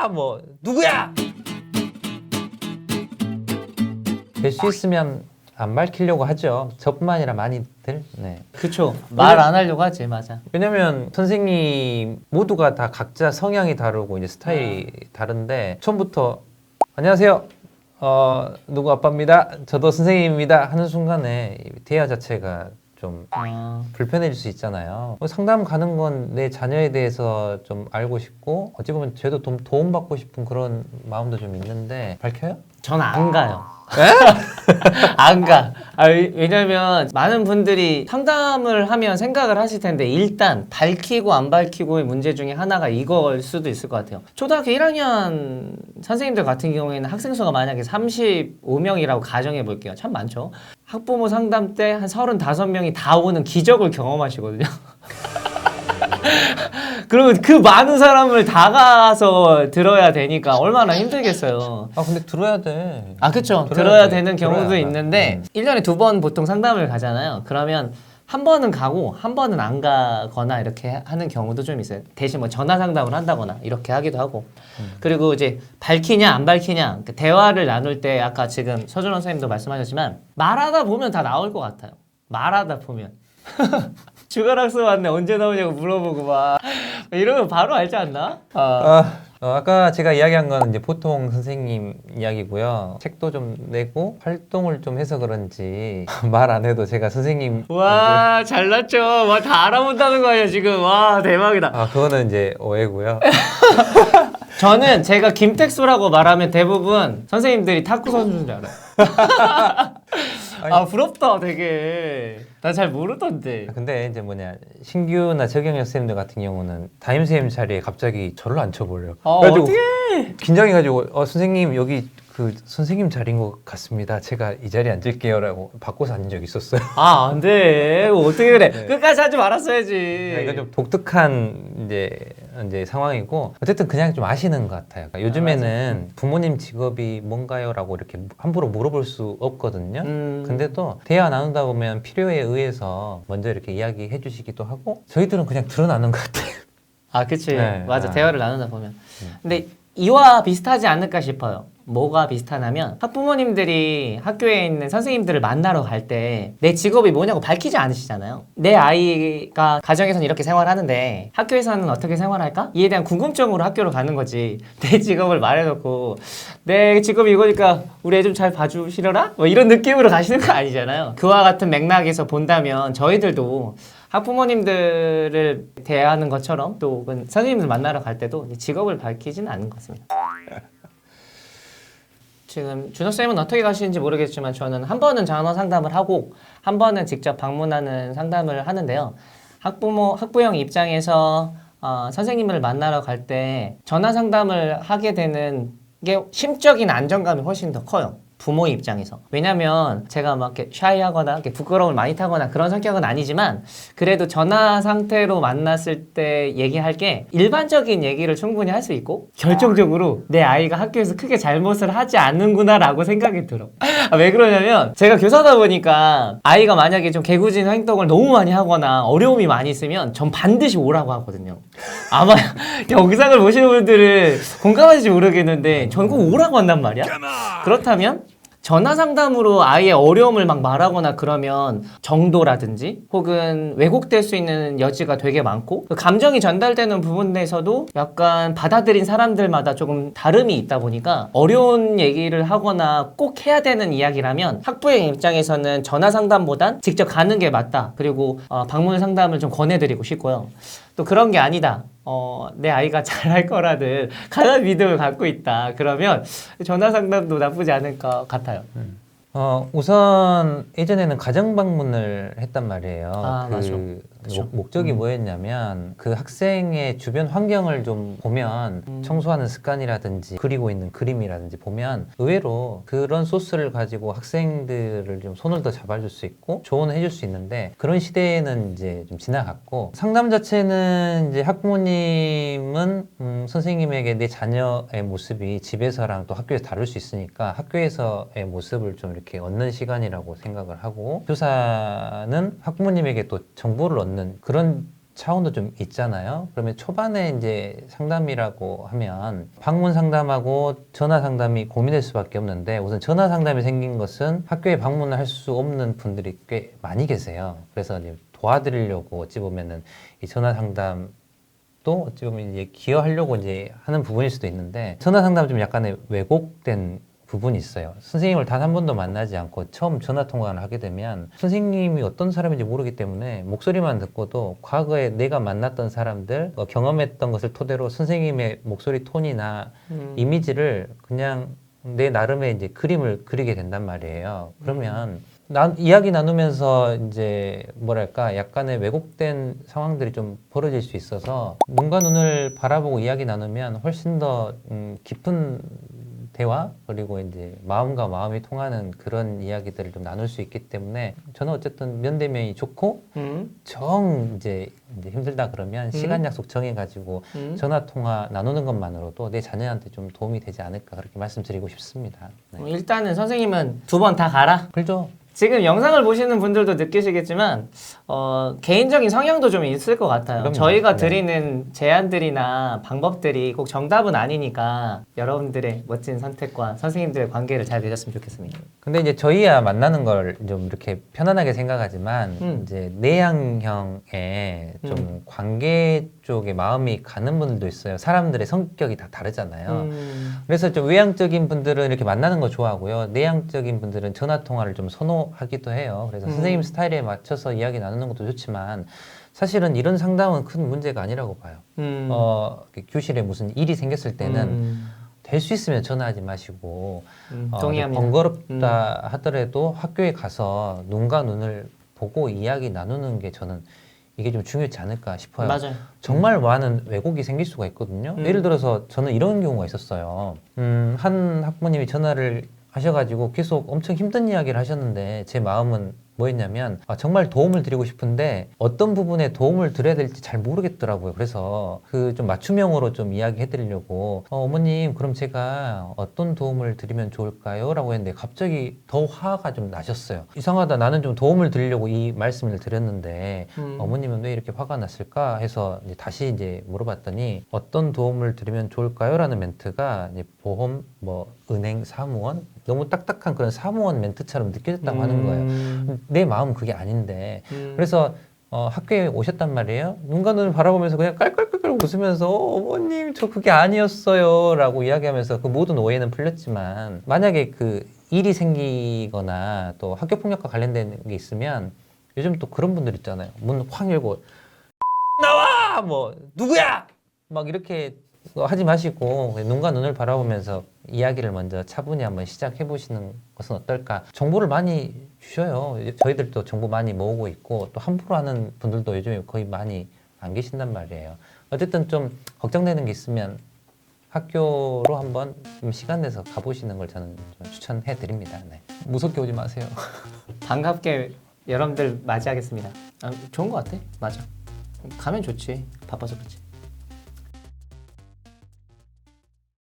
야 뭐 누구야? 될 수 있으면 안 밝히려고 하죠. 저뿐만 아니라 많이들. 네. 그쵸. 말 안 하려고 하지, 맞아. 왜냐면 선생님 모두가 다 각자 성향이 다르고 이제 스타일이 다른데 처음부터 안녕하세요. 누구 아빠입니다. 저도 선생님입니다. 하는 순간에 이 대화 자체가 좀 불편해질 수 있잖아요. 상담 가는 건 내 자녀에 대해서 좀 알고 싶고 어찌 보면 저도 좀 도움받고 싶은 그런 마음도 좀 있는데 밝혀요? 저는 안 가요. 안 가. 왜냐면 많은 분들이 상담을 하면 생각을 하실 텐데 일단 밝히고 안 밝히고의 문제 중에 하나가 이걸 수도 있을 것 같아요. 초등학교 1학년 선생님들 같은 경우에는 학생 수가 만약에 35명이라고 가정해 볼게요. 참 많죠. 학부모 상담 때 한 35명이 다 오는 기적을 경험하시거든요. 그러면 그 많은 사람을 다 가서 들어야 되니까 얼마나 힘들겠어요. 아 근데 들어야 돼. 아, 그쵸. 들어야 되는 경우도 있는데 1년에 2번 보통 상담을 가잖아요. 그러면 한 번은 가고 한 번은 안 가거나 이렇게 하는 경우도 좀 있어요. 대신 뭐 전화 상담을 한다거나 이렇게 하기도 하고. 그리고 이제 밝히냐 안 밝히냐 그 대화를 나눌 때 아까 지금 서준원 선생님도 말씀하셨지만 말하다 보면 다 나올 것 같아요. 말하다 보면. 주간학습 왔네 언제 나오냐고 물어보고 막 이러면 바로 알지 않나? 아까 제가 이야기한 건 이제 보통 선생님 이야기고요. 책도 좀 내고 활동을 좀 해서 그런지 말 안 해도 제가 선생님 와 잘났죠. 와 다 알아본다는 거예요 지금. 와 대박이다. 그거는 이제 오해고요. 저는 제가 김택수라고 말하면 대부분 선생님들이 탁구 선수인 줄 알아요. 아 부럽다 되게. 나 잘 모르던데. 근데 이제 신규나 적영역 선생님들 같은 경우는 담임 선생님 자리에 갑자기 저를 앉혀버려요. 그래가지고 어떻게? 긴장해가지고 선생님 여기 그 선생님 자리인 것 같습니다. 제가 이 자리에 앉을게요라고 바꿔서 앉은 적이 있었어요. 아 안 돼. 어떻게 그래? 네. 끝까지 하지 말았어야지. 이거 좀 독특한 이제 상황이고 어쨌든 그냥 좀 아시는 것 같아요. 그러니까 요즘에는 부모님 직업이 뭔가요라고 이렇게 함부로 물어볼 수 없거든요. 근데 또 대화 나누다 보면 필요에 의해서 먼저 이렇게 이야기해 주시기도 하고 저희들은 그냥 드러나는 것 같아요. 아 그치. 네. 맞아. 대화를 나누다 보면. 근데 이와 비슷하지 않을까 싶어요. 뭐가 비슷하냐면 학부모님들이 학교에 있는 선생님들을 만나러 갈 때 내 직업이 뭐냐고 밝히지 않으시잖아요. 내 아이가 가정에서는 이렇게 생활하는데 학교에서는 어떻게 생활할까? 이에 대한 궁금증으로 학교로 가는 거지. 내 직업을 말해놓고 내 직업이 이거니까 우리 애 좀 잘 봐주시려나? 뭐 이런 느낌으로 가시는 거 아니잖아요. 그와 같은 맥락에서 본다면 저희들도 학부모님들을 대하는 것처럼 또 혹은 선생님들 만나러 갈 때도 직업을 밝히지는 않는 것 같습니다. 지금 준호쌤은 어떻게 가시는지 모르겠지만 저는 한 번은 전화 상담을 하고 한 번은 직접 방문하는 상담을 하는데요. 학부형 입장에서 선생님을 만나러 갈 때 전화 상담을 하게 되는 게 심적인 안정감이 훨씬 더 커요. 부모 입장에서. 왜냐면 제가 막 이렇게 샤이하거나 이렇게 부끄러움을 많이 타거나 그런 성격은 아니지만 그래도 전화 상태로 만났을 때 얘기할 게 일반적인 얘기를 충분히 할 수 있고 결정적으로 내 아이가 학교에서 크게 잘못을 하지 않는구나 라고 생각이 들어. 왜 그러냐면 제가 교사다 보니까 아이가 만약에 좀 개구진 행동을 너무 많이 하거나 어려움이 많이 있으면 전 반드시 오라고 하거든요. 아마 영상을 보시는 분들은 공감하실지 모르겠는데 전 꼭 오라고 한단 말이야. 그렇다면 전화 상담으로 아이의 어려움을 막 말하거나 그러면 정도라든지 혹은 왜곡될 수 있는 여지가 되게 많고 그 감정이 전달되는 부분에서도 약간 받아들인 사람들마다 조금 다름이 있다 보니까 어려운 얘기를 하거나 꼭 해야 되는 이야기라면 학부의 입장에서는 전화 상담보단 직접 가는 게 맞다. 그리고 방문 상담을 좀 권해드리고 싶고요. 또 그런 게 아니다. 내 아이가 잘할 거라는 강한 믿음을 갖고 있다. 그러면 전화 상담도 나쁘지 않을 것 같아요. 우선 예전에는 가정 방문을 했단 말이에요. 맞아. 목적이 뭐였냐면 그 학생의 주변 환경을 좀 보면 청소하는 습관이라든지 그리고 있는 그림이라든지 보면 의외로 그런 소스를 가지고 학생들을 좀 손을 더 잡아줄 수 있고 조언을 해줄 수 있는데 그런 시대에는 이제 좀 지나갔고 상담 자체는 이제 학부모님은 선생님에게 내 자녀의 모습이 집에서랑 또 학교에서 다를 수 있으니까 학교에서의 모습을 좀 이렇게 얻는 시간이라고 생각을 하고 교사는 학부모님에게 또 정보를 얻는 그런 차원도 좀 있잖아요. 그러면 초반에 이제 상담이라고 하면 방문 상담하고 전화 상담이 고민될 수밖에 없는데 우선 전화 상담이 생긴 것은 학교에 방문을 할 수 없는 분들이 꽤 많이 계세요. 그래서 이제 도와드리려고 어찌 보면은 이 전화 상담 또 어찌 보면 이제 기여하려고 이제 하는 부분일 수도 있는데 전화 상담은 좀 약간의 왜곡된 부분이 있어요. 선생님을 단 한 번도 만나지 않고 처음 전화 통화를 하게 되면 선생님이 어떤 사람인지 모르기 때문에 목소리만 듣고도 과거에 내가 만났던 사람들, 경험했던 것을 토대로 선생님의 목소리 톤이나 이미지를 그냥 내 나름의 이제 그림을 그리게 된단 말이에요. 그러면 이야기 나누면서 이제 뭐랄까 약간의 왜곡된 상황들이 좀 벌어질 수 있어서 눈과 눈을 바라보고 이야기 나누면 훨씬 더 깊은 대화 그리고 이제 마음과 마음이 통하는 그런 이야기들을 좀 나눌 수 있기 때문에 저는 어쨌든 면대면이 좋고 정 이제 힘들다 그러면 시간 약속 정해가지고 전화 통화 나누는 것만으로도 내 자녀한테 좀 도움이 되지 않을까 그렇게 말씀드리고 싶습니다. 네. 일단은 선생님은 2번 다 가라. 그렇죠. 지금 영상을 보시는 분들도 느끼시겠지만 개인적인 성향도 좀 있을 것 같아요. 그럼요. 저희가 네. 드리는 제안들이나 방법들이 꼭 정답은 아니니까 여러분들의 멋진 선택과 선생님들의 관계를 잘 되셨으면 좋겠습니다. 근데 이제 저희야 만나는 걸 좀 이렇게 편안하게 생각하지만 이제 내향형의 좀 관계 쪽에 마음이 가는 분들도 있어요. 사람들의 성격이 다 다르잖아요. 그래서 좀 외향적인 분들은 이렇게 만나는 거 좋아하고요. 내향적인 분들은 전화 통화를 좀 선호하기도 해요. 그래서 선생님 스타일에 맞춰서 이야기 나누는 것도 좋지만 사실은 이런 상담은 큰 문제가 아니라고 봐요. 교실에 무슨 일이 생겼을 때는 될 수 있으면 전화하지 마시고 동의합니다. 번거롭다 하더라도 학교에 가서 눈과 눈을 보고 이야기 나누는 게 저는 이게 좀 중요하지 않을까 싶어요. 맞아요. 정말 많은 왜곡이 생길 수가 있거든요. 예를 들어서 저는 이런 경우가 있었어요. 한 학부모님이 전화를 하셔가지고 계속 엄청 힘든 이야기를 하셨는데 제 마음은 뭐였냐면 정말 도움을 드리고 싶은데 어떤 부분에 도움을 드려야 될지 잘 모르겠더라고요. 그래서 그 좀 맞춤형으로 좀 이야기해 드리려고 어머님 그럼 제가 어떤 도움을 드리면 좋을까요? 라고 했는데 갑자기 더 화가 좀 나셨어요. 이상하다 나는 좀 도움을 드리려고 이 말씀을 드렸는데 어머님은 왜 이렇게 화가 났을까 해서 이제 다시 이제 물어봤더니 어떤 도움을 드리면 좋을까요? 라는 멘트가 이제 보험, 은행, 사무원 너무 딱딱한 그런 사무원 멘트처럼 느껴졌다고 하는 거예요. 내 마음은 그게 아닌데. 그래서 학교에 오셨단 말이에요. 눈과 눈을 바라보면서 그냥 깔깔깔깔 웃으면서 어머님 저 그게 아니었어요 라고 이야기하면서 그 모든 오해는 풀렸지만 만약에 그 일이 생기거나 또 학교폭력과 관련된 게 있으면 요즘 또 그런 분들 있잖아요. 문 확 열고 나와! 누구야! 막 이렇게 하지 마시고 눈과 눈을 바라보면서 이야기를 먼저 차분히 한번 시작해 보시는 것은 어떨까? 정보를 많이 주셔요. 저희들도 정보 많이 모으고 있고 또 함부로 하는 분들도 요즘에 거의 많이 안 계신단 말이에요. 어쨌든 좀 걱정되는 게 있으면 학교로 한번 좀 시간 내서 가보시는 걸 저는 좀 추천해 드립니다. 네. 무섭게 오지 마세요. 반갑게 여러분들 맞이하겠습니다. 좋은 것 같아. 맞아. 가면 좋지. 바빠서 그렇지.